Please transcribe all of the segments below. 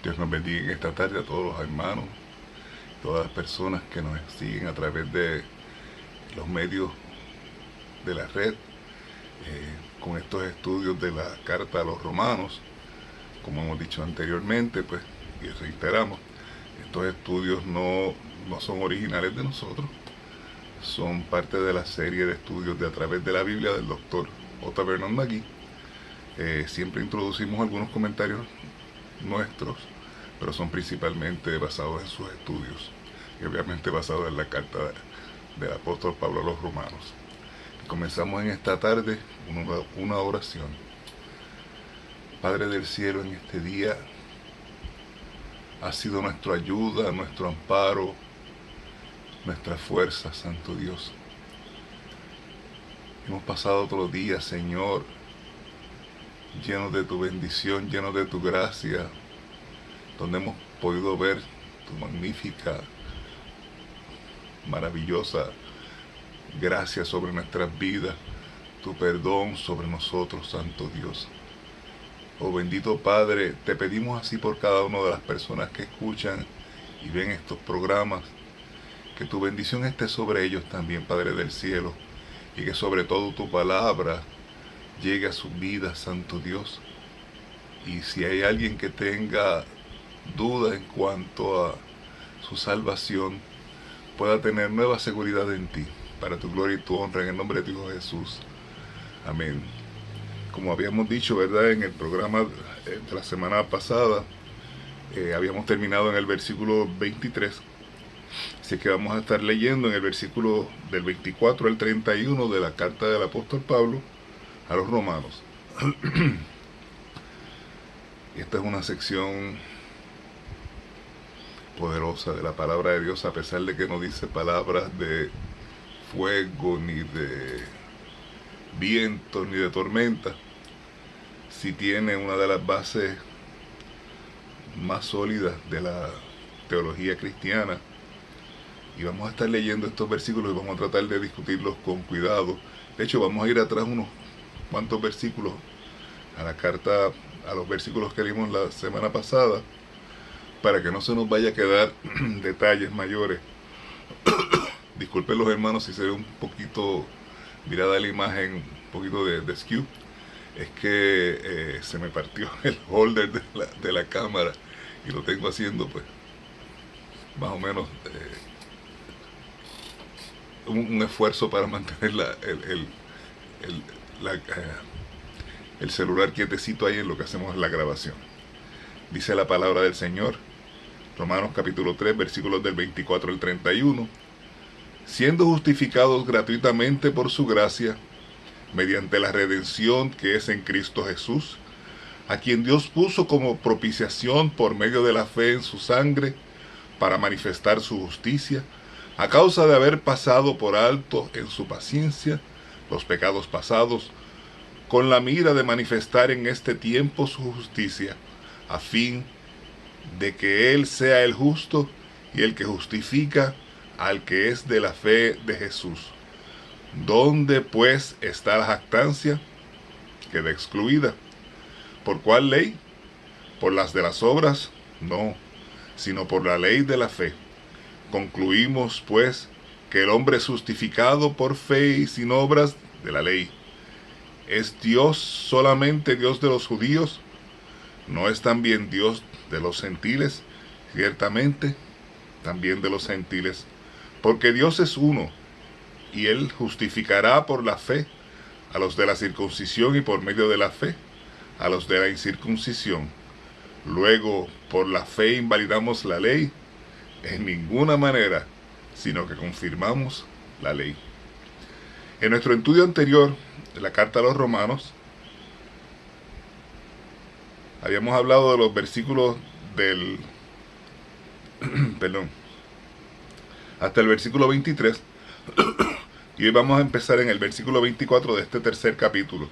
Dios nos bendiga en esta tarde a todos los hermanos, todas las personas que nos siguen a través de los medios de la red, con estos estudios de la carta a los romanos. Como hemos dicho anteriormente, pues, y reiteramos, estos estudios no son originales de nosotros, son parte de la serie de estudios de a través de la Biblia del doctor J. Vernon McGee. Siempre introducimos algunos comentarios nuestros, pero son principalmente basados en sus estudios y obviamente basados en la carta del apóstol Pablo a los romanos. Y comenzamos en esta tarde una oración. Padre del cielo, en este día has sido nuestra ayuda, nuestro amparo, nuestra fuerza, Santo Dios. Hemos pasado otro día, Señor, llenos de tu bendición, llenos de tu gracia, donde hemos podido ver tu magnífica, maravillosa gracia sobre nuestras vidas, tu perdón sobre nosotros, Santo Dios. Oh bendito Padre, te pedimos así por cada una de las personas que escuchan y ven estos programas, que tu bendición esté sobre ellos también, Padre del cielo, y que sobre todo tu palabra llegue a sus vidas, Santo Dios. Y si hay alguien que tenga duda en cuanto a su salvación, pueda tener nueva seguridad en ti, para tu gloria y tu honra, en el nombre de tu Hijo Jesús. Amén. Como habíamos dicho, ¿verdad?, en el programa de la semana pasada, habíamos terminado en el versículo 23, así que vamos a estar leyendo en el versículo del 24 al 31 de la carta del apóstol Pablo a los romanos. Esta es una sección poderosa de la palabra de Dios, a pesar de que no dice palabras de fuego, ni de viento, ni de tormenta. Sí tiene una de las bases más sólidas de la teología cristiana, y vamos a estar leyendo estos versículos y vamos a tratar de discutirlos con cuidado. De hecho, vamos a ir atrás unos cuantos versículos a la carta, a los versículos que leímos la semana pasada, para que no se nos vaya a quedar detalles mayores. Disculpen los hermanos si se ve un poquito mirada la imagen, un poquito de skew. Es que se me partió el holder de la cámara y lo tengo haciendo, pues, más o menos un esfuerzo para mantener el celular quietecito ahí en lo que hacemos la grabación. Dice la palabra del Señor, Romanos capítulo 3, versículos del 24 al 31. Siendo justificados gratuitamente por su gracia, mediante la redención que es en Cristo Jesús, a quien Dios puso como propiciación por medio de la fe en su sangre, para manifestar su justicia, a causa de haber pasado por alto en su paciencia los pecados pasados, con la mira de manifestar en este tiempo su justicia, a fin de que Él sea el justo y el que justifica al que es de la fe de Jesús. ¿Dónde pues está la jactancia? Queda excluida. ¿Por cuál ley? ¿Por las de las obras? No, sino por la ley de la fe. Concluimos pues que el hombre es justificado por fe y sin obras de la ley. ¿Es Dios solamente Dios de los judíos? ¿No es también Dios de los gentiles? Ciertamente, también de los gentiles, porque Dios es uno, y Él justificará por la fe a los de la circuncisión y por medio de la fe a los de la incircuncisión. Luego, por la fe invalidamos la ley, en ninguna manera, sino que confirmamos la ley. En nuestro estudio anterior, de la carta a los romanos, habíamos hablado de los versículos del hasta el versículo 23, y hoy vamos a empezar en el versículo 24 de este tercer capítulo.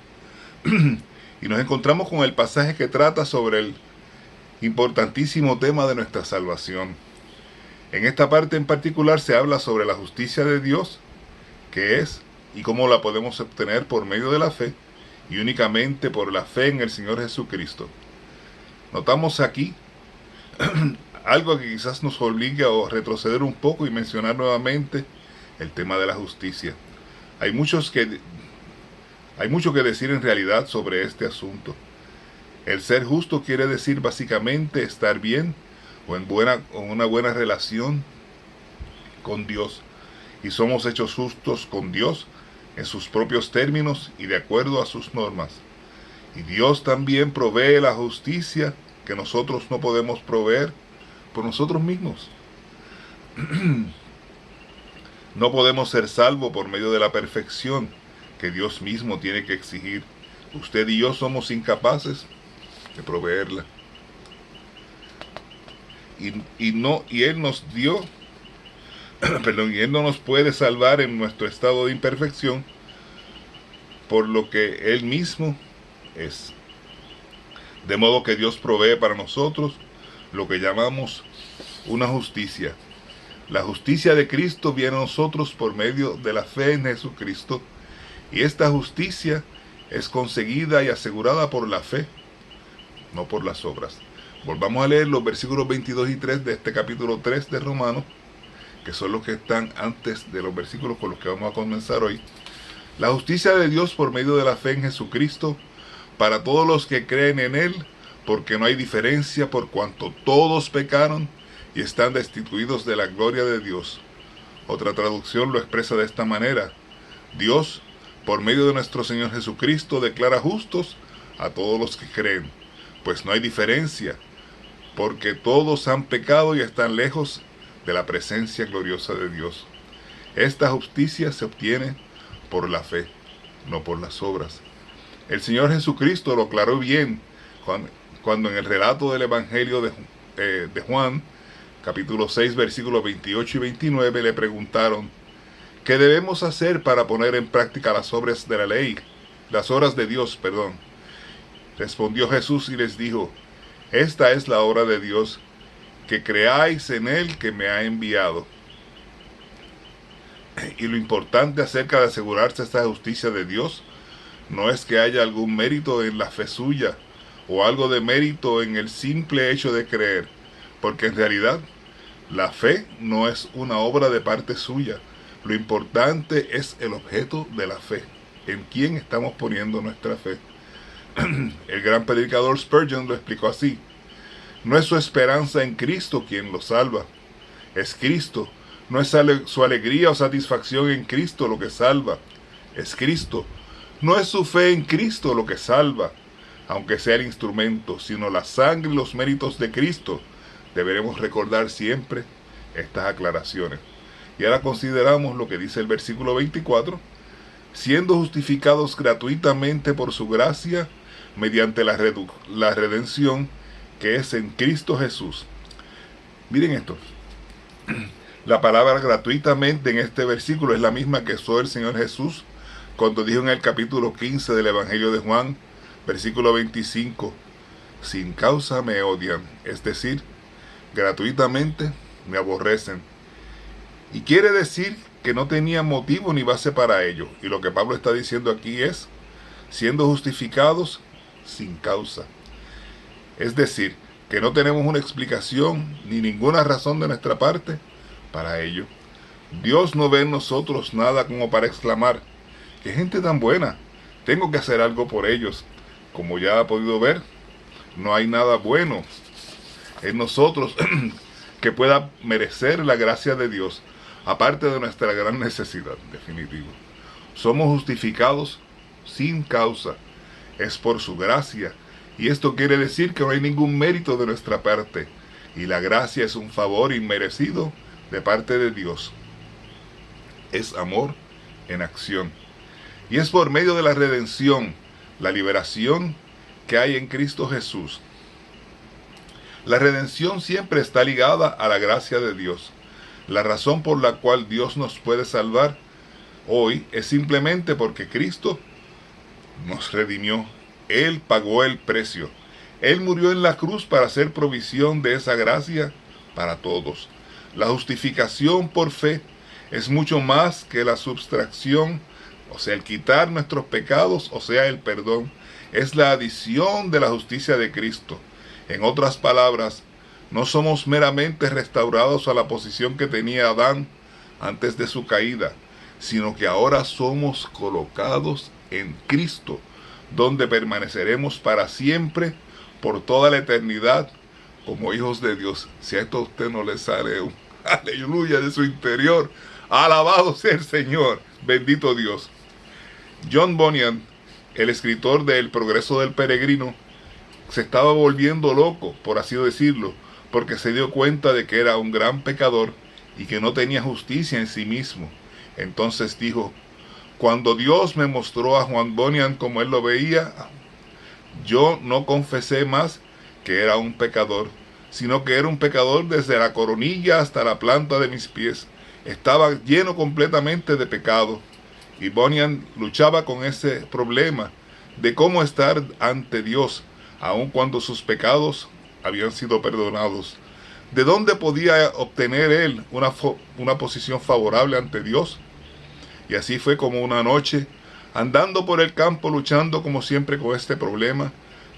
Y nos encontramos con el pasaje que trata sobre el importantísimo tema de nuestra salvación. En esta parte en particular se habla sobre la justicia de Dios, que es y cómo la podemos obtener por medio de la fe, y únicamente por la fe en el Señor Jesucristo. Notamos aquí Algo que quizás nos obligue a retroceder un poco y mencionar nuevamente el tema de la justicia. Hay mucho que decir en realidad sobre este asunto. El ser justo quiere decir básicamente estar bien o en una buena relación con Dios. Y somos hechos justos con Dios en sus propios términos y de acuerdo a sus normas. Y Dios también provee la justicia que nosotros no podemos proveer por nosotros mismos. No podemos ser salvos por medio de la perfección que Dios mismo tiene que exigir. Usted y yo somos incapaces de proveerla. Y Él nos dio, y Él no nos puede salvar en nuestro estado de imperfección por lo que Él mismo es. De modo que Dios provee para nosotros lo que llamamos una justicia. La justicia de Cristo viene a nosotros por medio de la fe en Jesucristo, y esta justicia es conseguida y asegurada por la fe, no por las obras. Volvamos a leer los versículos 22 y 3 de este capítulo 3 de Romanos, que son los que están antes de los versículos con los que vamos a comenzar hoy. La justicia de Dios por medio de la fe en Jesucristo, para todos los que creen en Él, porque no hay diferencia por cuanto todos pecaron y están destituidos de la gloria de Dios. Otra traducción lo expresa de esta manera: Dios, por medio de nuestro Señor Jesucristo, declara justos a todos los que creen, pues no hay diferencia, porque todos han pecado y están lejos de la presencia gloriosa de Dios. Esta justicia se obtiene por la fe, no por las obras. El Señor Jesucristo lo aclaró bien cuando en el relato del Evangelio de Juan, capítulo 6, versículos 28 y 29, le preguntaron: ¿qué debemos hacer para poner en práctica las obras de la ley? Las obras de Dios, perdón. Respondió Jesús y les dijo: esta es la obra de Dios, que creáis en Él que me ha enviado. Y lo importante acerca de asegurarse esta justicia de Dios no es que haya algún mérito en la fe suya o algo de mérito en el simple hecho de creer, porque en realidad la fe no es una obra de parte suya. Lo importante es el objeto de la fe, en quién estamos poniendo nuestra fe. El gran predicador Spurgeon lo explicó así: no es su esperanza en Cristo quien lo salva, es Cristo. No es su alegría o satisfacción en Cristo lo que salva, es Cristo. No es su fe en Cristo lo que salva, aunque sea el instrumento, sino la sangre y los méritos de Cristo. Deberemos recordar siempre estas aclaraciones. Y ahora consideramos lo que dice el versículo 24: siendo justificados gratuitamente por su gracia, mediante la redención que es en Cristo Jesús. Miren esto. La palabra gratuitamente en este versículo es la misma que usó el Señor Jesús cuando dijo en el capítulo 15 del Evangelio de Juan, versículo 25: sin causa me odian, es decir, gratuitamente me aborrecen. Y quiere decir que no tenía motivo ni base para ello. Y lo que Pablo está diciendo aquí es: siendo justificados sin causa. Es decir, que no tenemos una explicación ni ninguna razón de nuestra parte para ello. Dios no ve en nosotros nada como para exclamar: ¡qué gente tan buena! Tengo que hacer algo por ellos. Como ya ha podido ver, no hay nada bueno en nosotros que pueda merecer la gracia de Dios, aparte de nuestra gran necesidad, definitivo. Somos justificados sin causa. Es por su gracia. Y esto quiere decir que no hay ningún mérito de nuestra parte. Y la gracia es un favor inmerecido de parte de Dios. Es amor en acción. Y es por medio de la redención, la liberación que hay en Cristo Jesús. La redención siempre está ligada a la gracia de Dios. La razón por la cual Dios nos puede salvar hoy es simplemente porque Cristo nos redimió. Él pagó el precio. Él murió en la cruz para hacer provisión de esa gracia para todos. La justificación por fe es mucho más que la sustracción, o sea, el quitar nuestros pecados, o sea, el perdón. Es la adición de la justicia de Cristo. En otras palabras, No somos meramente restaurados a la posición que tenía Adán antes de su caída, sino que ahora somos colocados en Cristo, donde permaneceremos para siempre, por toda la eternidad, como hijos de Dios. Si a esto a usted no le sale un aleluya de su interior, alabado sea el Señor, bendito Dios. John Bunyan, el escritor de El progreso del peregrino, se estaba volviendo loco, por así decirlo, porque se dio cuenta de que era un gran pecador y que no tenía justicia en sí mismo. Entonces dijo: cuando Dios me mostró a Juan Bunyan como él lo veía, yo no confesé más que era un pecador, sino que era un pecador desde la coronilla hasta la planta de mis pies. Estaba lleno completamente de pecado. Y Bunyan luchaba con ese problema de cómo estar ante Dios, aun cuando sus pecados habían sido perdonados. ¿De dónde podía obtener él una posición favorable ante Dios? Y así fue como una noche, andando por el campo luchando como siempre con este problema,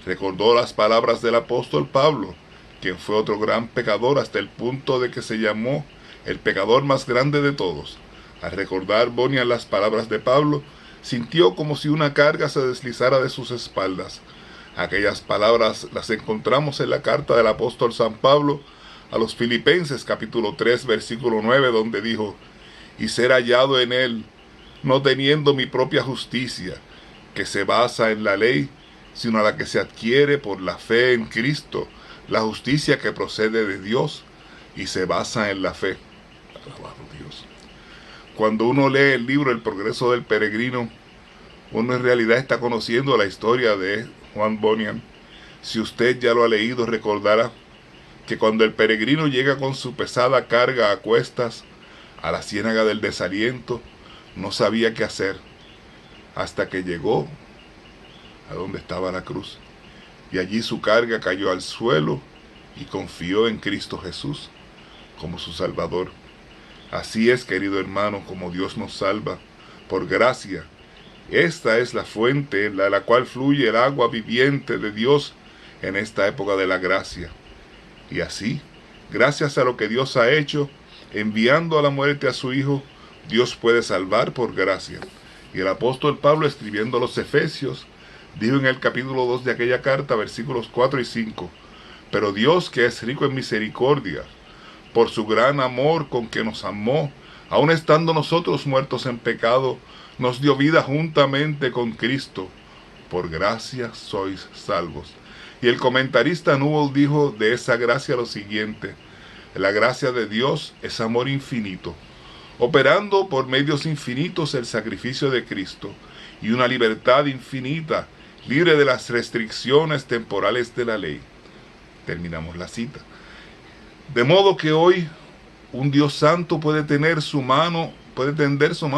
recordó las palabras del apóstol Pablo, quien fue otro gran pecador hasta el punto de que se llamó el pecador más grande de todos. Al recordar Bunyan las palabras de Pablo, sintió como si una carga se deslizara de sus espaldas. Aquellas palabras las encontramos en la carta del apóstol San Pablo a los Filipenses capítulo 3 versículo 9, donde dijo: y ser hallado en él, no teniendo mi propia justicia, que se basa en la ley, sino la que se adquiere por la fe en Cristo, la justicia que procede de Dios y se basa en la fe. Alabado Dios. Cuando uno lee el libro El progreso del peregrino, uno en realidad está conociendo la historia de Juan Bunyan. Si usted ya lo ha leído, recordará que cuando el peregrino llega con su pesada carga a cuestas a la ciénaga del desaliento, no sabía qué hacer, hasta que llegó a donde estaba la cruz. Y allí su carga cayó al suelo y confió en Cristo Jesús como su Salvador. Así es, querido hermano, como Dios nos salva, por gracia. Esta es la fuente en la cual fluye el agua viviente de Dios en esta época de la gracia. Y así, gracias a lo que Dios ha hecho, enviando a la muerte a su Hijo, Dios puede salvar por gracia. Y el apóstol Pablo, escribiendo a los Efesios, dijo en el capítulo 2 de aquella carta, versículos 4 y 5, pero Dios, que es rico en misericordia, por su gran amor con que nos amó, aun estando nosotros muertos en pecado, nos dio vida juntamente con Cristo. Por gracia sois salvos. Y el comentarista Newell dijo de esa gracia lo siguiente: la gracia de Dios es amor infinito, operando por medios infinitos el sacrificio de Cristo y una libertad infinita, libre de las restricciones temporales de la ley. Terminamos la cita. De modo que hoy un Dios santo puede tender su mano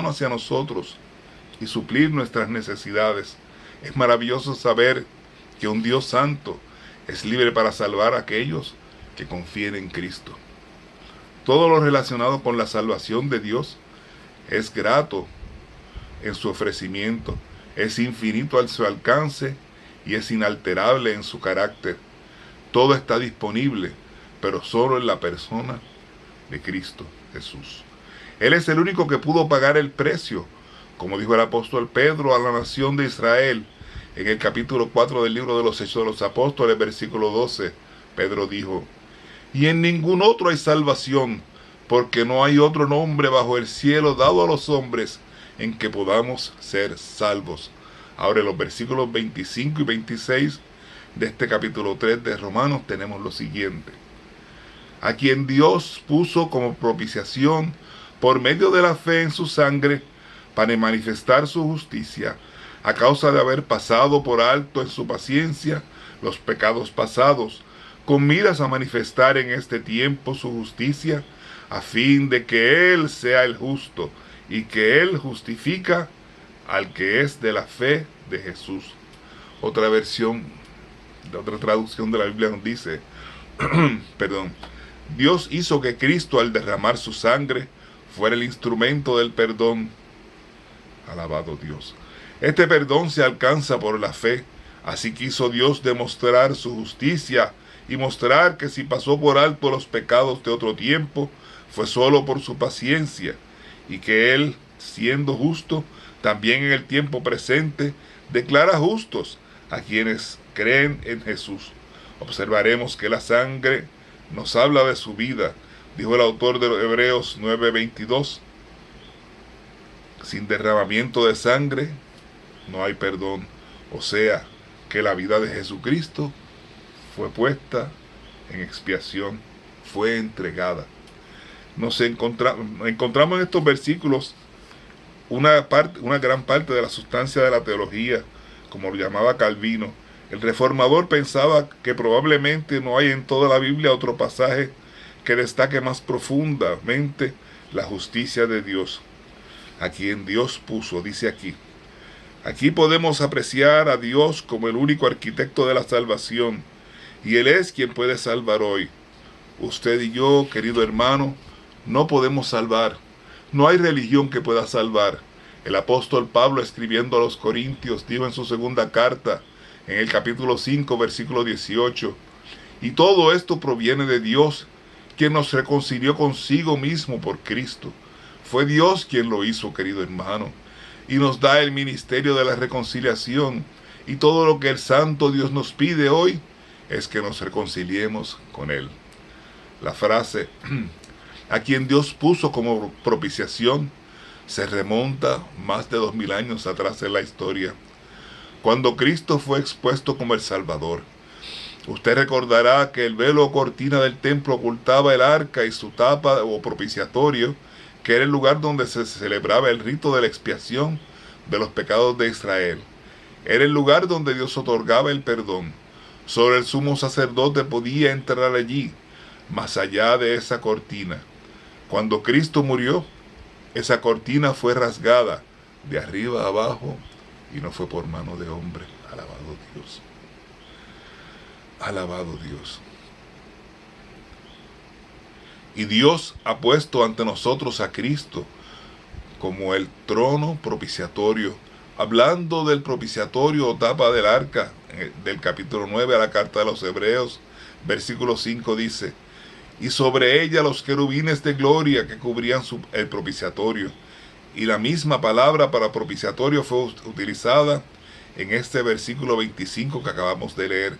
hacia nosotros y suplir nuestras necesidades. Es maravilloso saber que un Dios santo es libre para salvar a aquellos que confíen en Cristo. Todo lo relacionado con la salvación de Dios es grato en su ofrecimiento, es infinito al su alcance y es inalterable en su carácter. Todo está disponible, pero solo en la persona de Cristo Jesús. Él es el único que pudo pagar el precio, como dijo el apóstol Pedro a la nación de Israel en el capítulo 4 del libro de los Hechos de los Apóstoles, versículo 12. Pedro dijo: y en ningún otro hay salvación, porque no hay otro nombre bajo el cielo dado a los hombres en que podamos ser salvos. Ahora en los versículos 25 y 26 de este capítulo 3 de Romanos tenemos lo siguiente: a quien Dios puso como propiciación por medio de la fe en su sangre, para manifestar su justicia, a causa de haber pasado por alto en su paciencia los pecados pasados, con miras a manifestar en este tiempo su justicia, a fin de que Él sea el justo, y que Él justifica al que es de la fe de Jesús. Otra traducción de la Biblia nos dice, Dios hizo que Cristo, al derramar su sangre, fuera el instrumento del perdón. Alabado Dios. Este perdón se alcanza por la fe. Así quiso Dios demostrar su justicia y mostrar que si pasó por alto los pecados de otro tiempo, fue solo por su paciencia, y que Él, siendo justo, también en el tiempo presente, declara justos a quienes creen en Jesús. Observaremos que la sangre nos habla de su vida, dijo el autor de los Hebreos 9:22. Sin derramamiento de sangre no hay perdón. O sea, que la vida de Jesucristo fue puesta en expiación, fue entregada. Encontramos en estos versículos una gran parte de la sustancia de la teología, como lo llamaba Calvino. El reformador pensaba que probablemente no hay en toda la Biblia otro pasaje que destaque más profundamente la justicia de Dios, a quien Dios puso, dice aquí. Aquí podemos apreciar a Dios como el único arquitecto de la salvación, y Él es quien puede salvar hoy. Usted y yo, querido hermano, no podemos salvar. No hay religión que pueda salvar. El apóstol Pablo, escribiendo a los Corintios, dijo en su segunda carta, en el capítulo 5, versículo 18, y todo esto proviene de Dios, quien nos reconcilió consigo mismo por Cristo. Fue Dios quien lo hizo, querido hermano, y nos da el ministerio de la reconciliación, y todo lo que el Santo Dios nos pide hoy es que nos reconciliemos con Él. La frase, a quien Dios puso como propiciación, se remonta más de 2000 años atrás en la historia, cuando Cristo fue expuesto como el Salvador. Usted recordará que el velo o cortina del templo ocultaba el arca y su tapa o propiciatorio, que era el lugar donde se celebraba el rito de la expiación de los pecados de Israel. Era el lugar donde Dios otorgaba el perdón. Solo el sumo sacerdote podía entrar allí, más allá de esa cortina. Cuando Cristo murió, esa cortina fue rasgada de arriba a abajo y no fue por mano de hombre. Alabado Dios. Alabado Dios. Y Dios ha puesto ante nosotros a Cristo como el trono propiciatorio. Hablando del propiciatorio o tapa del arca, del capítulo 9 a la carta de los Hebreos, versículo 5 dice, y sobre ella los querubines de gloria que cubrían el propiciatorio. Y la misma palabra para propiciatorio fue utilizada en este versículo 25 que acabamos de leer.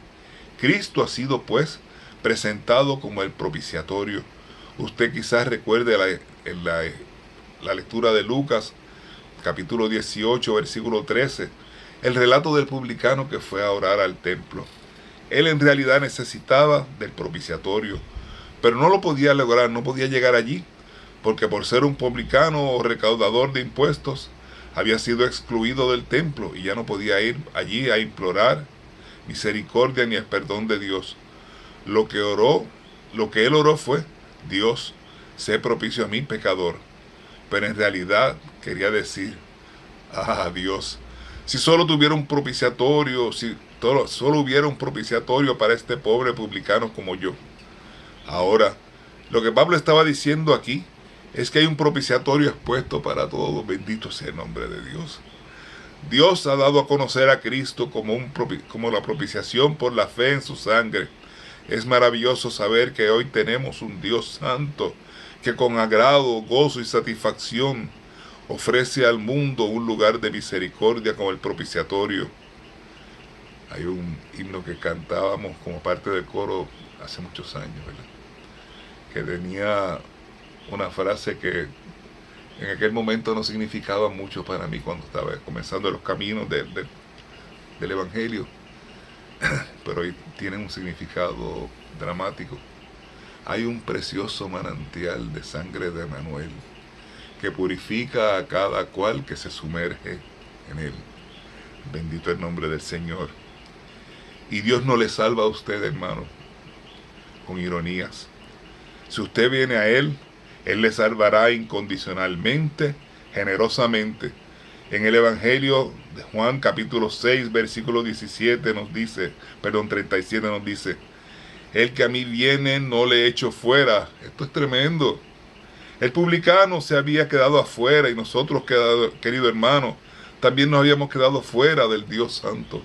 Cristo ha sido pues presentado como el propiciatorio. Usted quizás recuerde la lectura de Lucas, capítulo 18, versículo 13, el relato del publicano que fue a orar al templo. Él en realidad necesitaba del propiciatorio, pero no lo podía lograr, no podía llegar allí, porque por ser un publicano o recaudador de impuestos, había sido excluido del templo y ya no podía ir allí a implorar misericordia ni el perdón de Dios. Lo que él oró fue, Dios, sé propicio a mí, pecador. Pero en realidad quería decir, Dios, si solo tuviera un propiciatorio, si solo hubiera un propiciatorio para este pobre publicano como yo. Ahora, lo que Pablo estaba diciendo aquí es que hay un propiciatorio expuesto para todos. Bendito sea el nombre de Dios. Dios ha dado a conocer a Cristo como la propiciación por la fe en su sangre. Es maravilloso saber que hoy tenemos un Dios santo que con agrado, gozo y satisfacción ofrece al mundo un lugar de misericordia como el propiciatorio. Hay un himno que cantábamos como parte del coro hace muchos años, ¿verdad?, que tenía una frase que en aquel momento no significaba mucho para mí cuando estaba comenzando los caminos del Evangelio, pero hoy tiene un significado dramático. Hay un precioso manantial de sangre de Emanuel que purifica a cada cual que se sumerge en él. Bendito el nombre del Señor. Y Dios no le salva a usted, hermano, con ironías. Si usted viene a Él, Él le salvará incondicionalmente, generosamente. En el Evangelio de Juan, capítulo 6, versículo 37 37 nos dice, el que a mí viene no le echo fuera. Esto es tremendo. El publicano se había quedado afuera y nosotros, querido hermano, también nos habíamos quedado fuera del Dios Santo.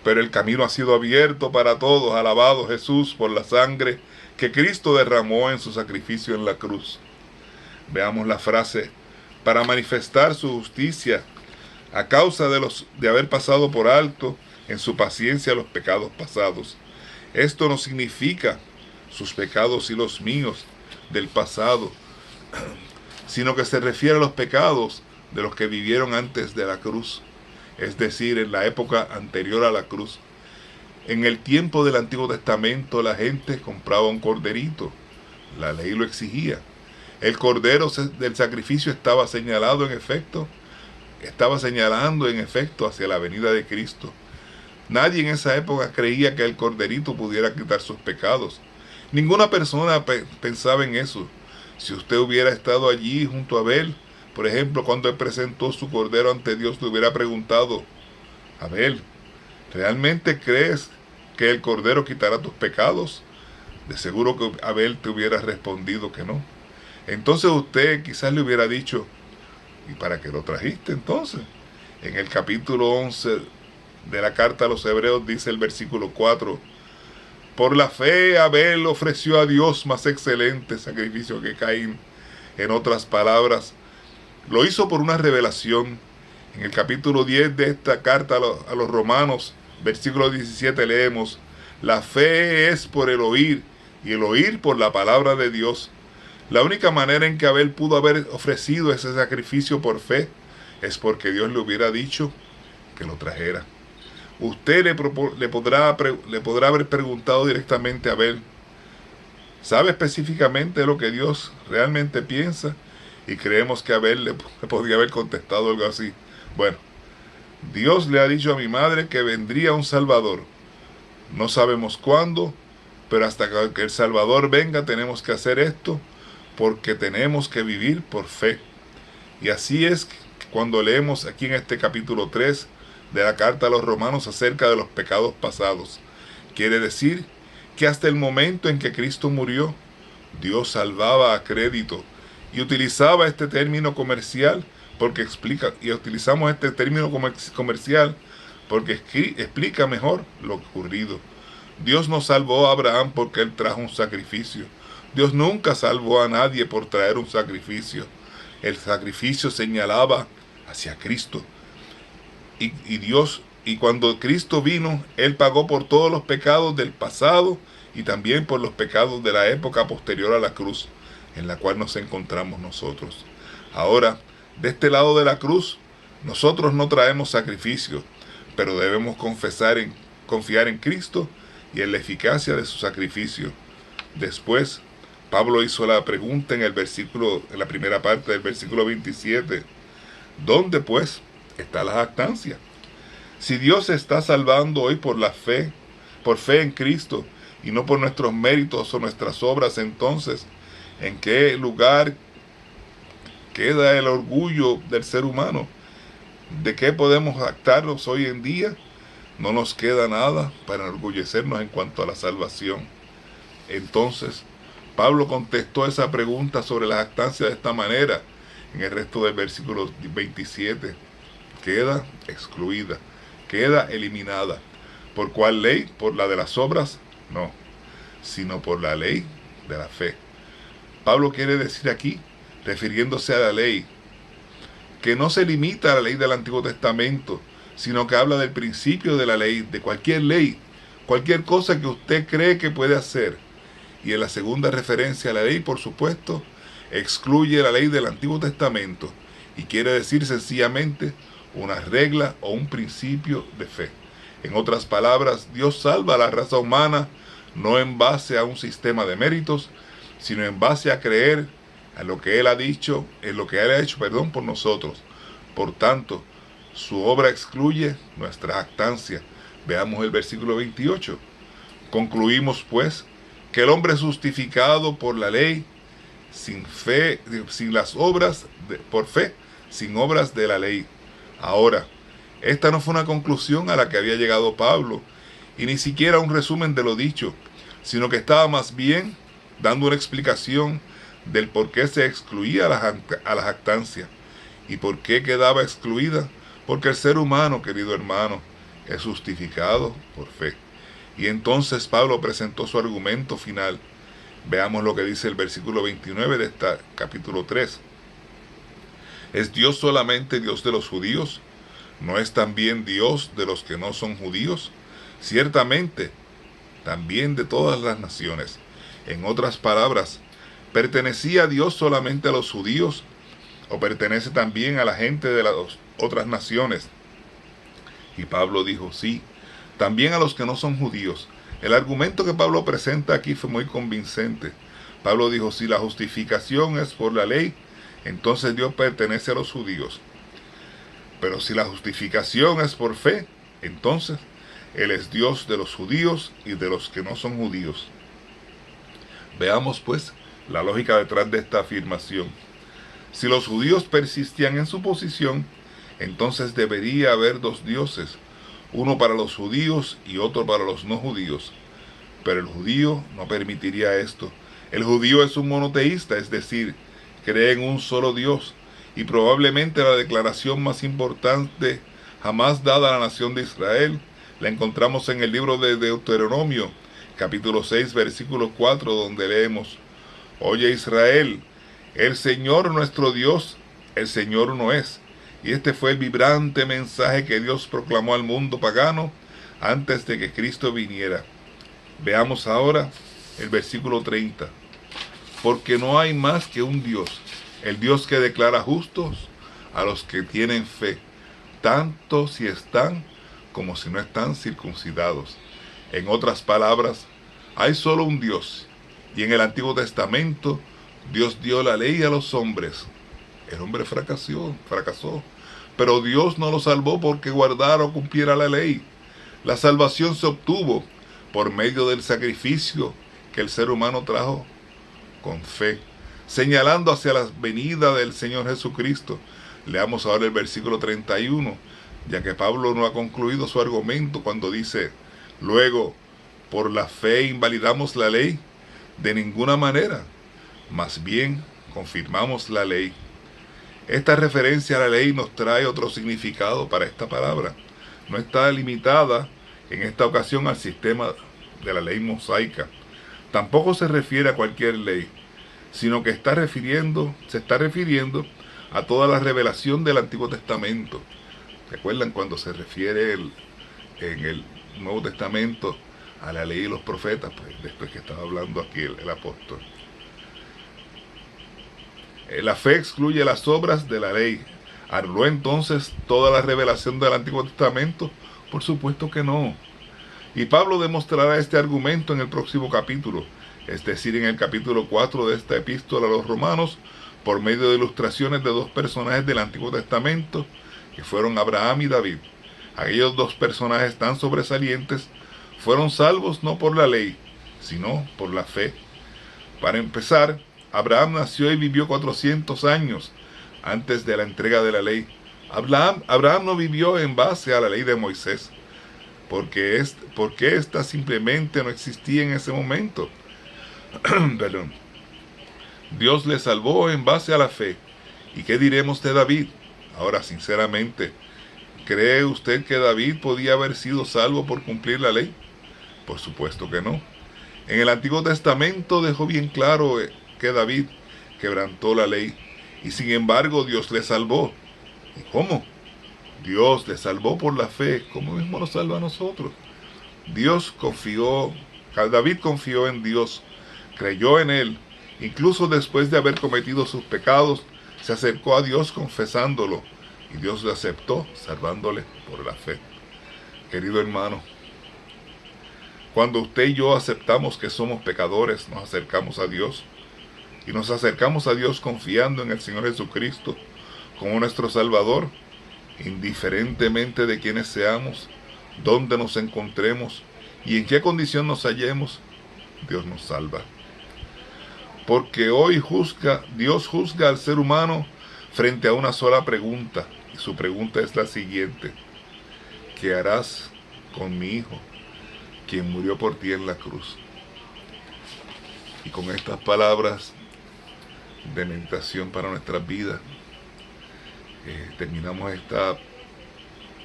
pero el camino ha sido abierto para todos. Alabado Jesús por la sangre que Cristo derramó en su sacrificio en la cruz. Veamos la frase: para manifestar su justicia a causa de haber pasado por alto en su paciencia los pecados pasados. Esto no significa sus pecados y los míos del pasado, sino que se refiere a los pecados de los que vivieron antes de la cruz, es decir, en la época anterior a la cruz. En el tiempo del Antiguo Testamento la gente compraba un corderito, la ley lo exigía. El cordero del sacrificio estaba señalando en efecto hacia la venida de Cristo. Nadie en esa época creía que el corderito pudiera quitar sus pecados. Ninguna persona pensaba en eso. Si usted hubiera estado allí junto a Abel, por ejemplo, cuando él presentó su cordero ante Dios, le hubiera preguntado: Abel, ¿realmente crees que el cordero quitará tus pecados? De seguro que Abel te hubiera respondido que no. Entonces usted quizás le hubiera dicho: ¿y para qué lo trajiste entonces? En el capítulo 11 de la carta a los Hebreos dice el versículo 4: por la fe Abel ofreció a Dios más excelente sacrificio que Caín. En otras palabras, lo hizo por una revelación. En el capítulo 10 de esta carta a los Romanos, versículo 17, leemos: la fe es por el oír, y el oír por la palabra de Dios. La única manera en que Abel pudo haber ofrecido ese sacrificio por fe es porque Dios le hubiera dicho que lo trajera. Usted le podrá haber preguntado directamente a Abel: ¿sabe específicamente lo que Dios realmente piensa? Y creemos que Abel le podría haber contestado algo así: bueno, Dios le ha dicho a mi madre que vendría un Salvador. No sabemos cuándo, pero hasta que el Salvador venga tenemos que hacer esto, porque tenemos que vivir por fe. Y así es que cuando leemos aquí en este capítulo 3 de la carta a los Romanos acerca de los pecados pasados, quiere decir que hasta el momento en que Cristo murió, Dios salvaba a crédito, y utilizaba este término comercial porque utilizamos este término comercial porque explica mejor lo ocurrido. Dios no salvó a Abraham porque él trajo un sacrificio. Dios nunca salvó a nadie por traer un sacrificio. El sacrificio señalaba hacia Cristo. Y cuando Cristo vino, Él pagó por todos los pecados del pasado y también por los pecados de la época posterior a la cruz, en la cual nos encontramos nosotros. Ahora, de este lado de la cruz, nosotros no traemos sacrificio, pero debemos confiar en Cristo y en la eficacia de su sacrificio. Después, Pablo hizo la pregunta en la primera parte del versículo 27. ¿Dónde pues está la jactancia? Si Dios está salvando hoy por fe en Cristo, y no por nuestros méritos o nuestras obras, entonces, ¿en qué lugar queda el orgullo del ser humano? ¿De qué podemos jactarnos hoy en día? No nos queda nada para enorgullecernos en cuanto a la salvación. Entonces, Pablo contestó esa pregunta sobre la jactancia de esta manera. En el resto del versículo 27, queda excluida, queda eliminada. ¿Por cuál ley? ¿Por la de las obras? No, sino por la ley de la fe. Pablo quiere decir aquí, refiriéndose a la ley, que no se limita a la ley del Antiguo Testamento, sino que habla del principio de la ley, de cualquier ley, cualquier cosa que usted cree que puede hacer. Y en la segunda referencia a la ley, por supuesto, excluye la ley del Antiguo Testamento y quiere decir sencillamente una regla o un principio de fe. En otras palabras, Dios salva a la raza humana no en base a un sistema de méritos, sino en base a creer en lo que Él ha dicho, en lo que Él ha hecho, por nosotros. Por tanto, su obra excluye nuestra jactancia. Veamos el versículo 28. Concluimos pues que el hombre es justificado por la ley sin fe, sin las obras, por fe, sin obras de la ley. Ahora, esta no fue una conclusión a la que había llegado Pablo, y ni siquiera un resumen de lo dicho, sino que estaba más bien dando una explicación del por qué se excluía a la jactancia. ¿Y por qué quedaba excluida? Porque el ser humano, querido hermano, es justificado por fe. Y entonces Pablo presentó su argumento final. Veamos lo que dice el versículo 29 de este capítulo 3. ¿Es Dios solamente Dios de los judíos? ¿No es también Dios de los que no son judíos? Ciertamente, también de todas las naciones. En otras palabras, ¿pertenecía Dios solamente a los judíos? ¿O pertenece también a la gente de las otras naciones? Y Pablo dijo, sí, también a los que no son judíos. El argumento que Pablo presenta aquí fue muy convincente. Pablo dijo, si la justificación es por la ley, entonces Dios pertenece a los judíos. Pero si la justificación es por fe, entonces Él es Dios de los judíos y de los que no son judíos. Veamos pues la lógica detrás de esta afirmación. Si los judíos persistían en su posición, entonces debería haber dos dioses, uno para los judíos y otro para los no judíos. Pero el judío no permitiría esto. El judío es un monoteísta, es decir, cree en un solo Dios, y probablemente la declaración más importante jamás dada a la nación de Israel la encontramos en el libro de Deuteronomio, capítulo 6, versículo 4, donde leemos, Oye Israel, el Señor nuestro Dios, el Señor uno es. Y este fue el vibrante mensaje que Dios proclamó al mundo pagano antes de que Cristo viniera. Veamos ahora el versículo 30. Porque no hay más que un Dios, el Dios que declara justos a los que tienen fe, tanto si están como si no están circuncidados. En otras palabras, hay solo un Dios, y en el Antiguo Testamento Dios dio la ley a los hombres. El hombre fracasó, pero Dios no lo salvó porque guardara o cumpliera la ley. La salvación se obtuvo por medio del sacrificio que el ser humano trajo con fe, señalando hacia la venida del Señor Jesucristo. Leamos ahora el versículo 31, ya que Pablo no ha concluido su argumento cuando dice, luego, por la fe invalidamos la ley, de ninguna manera, más bien confirmamos la ley. Esta referencia a la ley nos trae otro significado para esta palabra. No está limitada en esta ocasión al sistema de la ley mosaica. Tampoco se refiere a cualquier ley, sino que se está refiriendo a toda la revelación del Antiguo Testamento. ¿Recuerdan cuando se refiere en el Nuevo Testamento a la ley y los profetas? Pues de esto es que estaba hablando aquí el apóstol. La fe excluye las obras de la ley. ¿Anuló entonces toda la revelación del Antiguo Testamento? Por supuesto que no. Y Pablo demostrará este argumento en el próximo capítulo, es decir, en el capítulo 4 de esta epístola a los Romanos, por medio de ilustraciones de dos personajes del Antiguo Testamento, que fueron Abraham y David. Aquellos dos personajes tan sobresalientes fueron salvos no por la ley, sino por la fe. Para empezar, Abraham nació y vivió 400 años antes de la entrega de la ley. Abraham no vivió en base a la ley de Moisés, porque ésta simplemente no existía en ese momento. Perdón. Dios le salvó en base a la fe. ¿Y qué diremos de David? Ahora, sinceramente, ¿cree usted que David podía haber sido salvo por cumplir la ley? Por supuesto que no. En el Antiguo Testamento dejó bien claro que David quebrantó la ley, y sin embargo Dios le salvó. ¿Y cómo? Dios le salvó por la fe, como mismo nos salva a nosotros. David confió en Dios, creyó en Él, incluso después de haber cometido sus pecados, se acercó a Dios confesándolo, y Dios le aceptó, salvándole por la fe. Querido hermano, cuando usted y yo aceptamos que somos pecadores, nos acercamos a Dios, y nos acercamos a Dios confiando en el Señor Jesucristo como nuestro Salvador, indiferentemente de quiénes seamos, dónde nos encontremos y en qué condición nos hallemos, Dios nos salva. Porque hoy Dios juzga al ser humano frente a una sola pregunta, y su pregunta es la siguiente: ¿qué harás con mi hijo, quien murió por ti en la cruz? Y con estas palabras de meditación para nuestras vidas, terminamos esta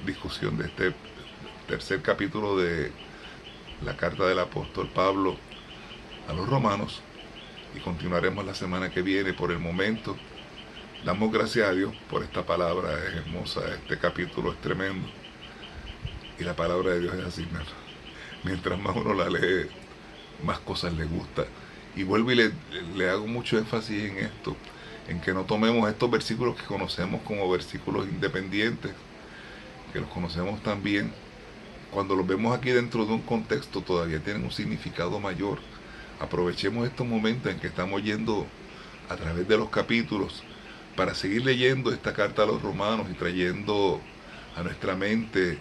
discusión de este tercer capítulo de la carta del apóstol Pablo a los romanos y continuaremos la semana que viene. Por el momento damos gracias a Dios por esta palabra, es hermosa, este capítulo es tremendo y la palabra de Dios es así, mientras más uno la lee, más cosas le gusta. Y vuelvo y le hago mucho énfasis en esto, en que no tomemos estos versículos que conocemos como versículos independientes, que los conocemos también, cuando los vemos aquí dentro de un contexto todavía tienen un significado mayor. Aprovechemos estos momentos en que estamos yendo a través de los capítulos para seguir leyendo esta carta a los romanos y trayendo a nuestra mente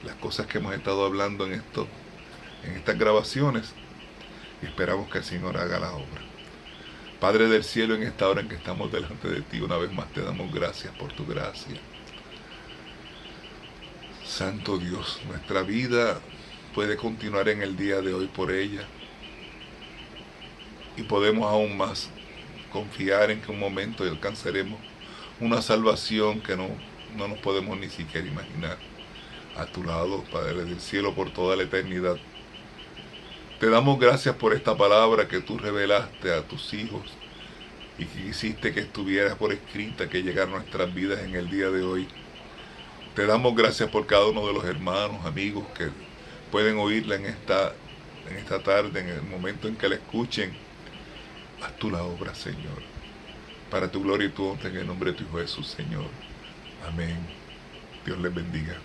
las cosas que hemos estado hablando en estas grabaciones, y esperamos que el Señor haga la obra. Padre del cielo, en esta hora en que estamos delante de ti, una vez más te damos gracias por tu gracia. Santo Dios, nuestra vida puede continuar en el día de hoy por ella, y podemos aún más confiar en que un momento alcanzaremos una salvación que no nos podemos ni siquiera imaginar. A tu lado, Padre del cielo, por toda la eternidad. Te damos gracias por esta palabra que tú revelaste a tus hijos y que hiciste que estuviera por escrita, que llegara a nuestras vidas en el día de hoy. Te damos gracias por cada uno de los hermanos, amigos que pueden oírla en esta tarde, en el momento en que la escuchen. Haz tú la obra, Señor, para tu gloria y tu honra, en el nombre de tu Hijo Jesús, Señor. Amén. Dios les bendiga.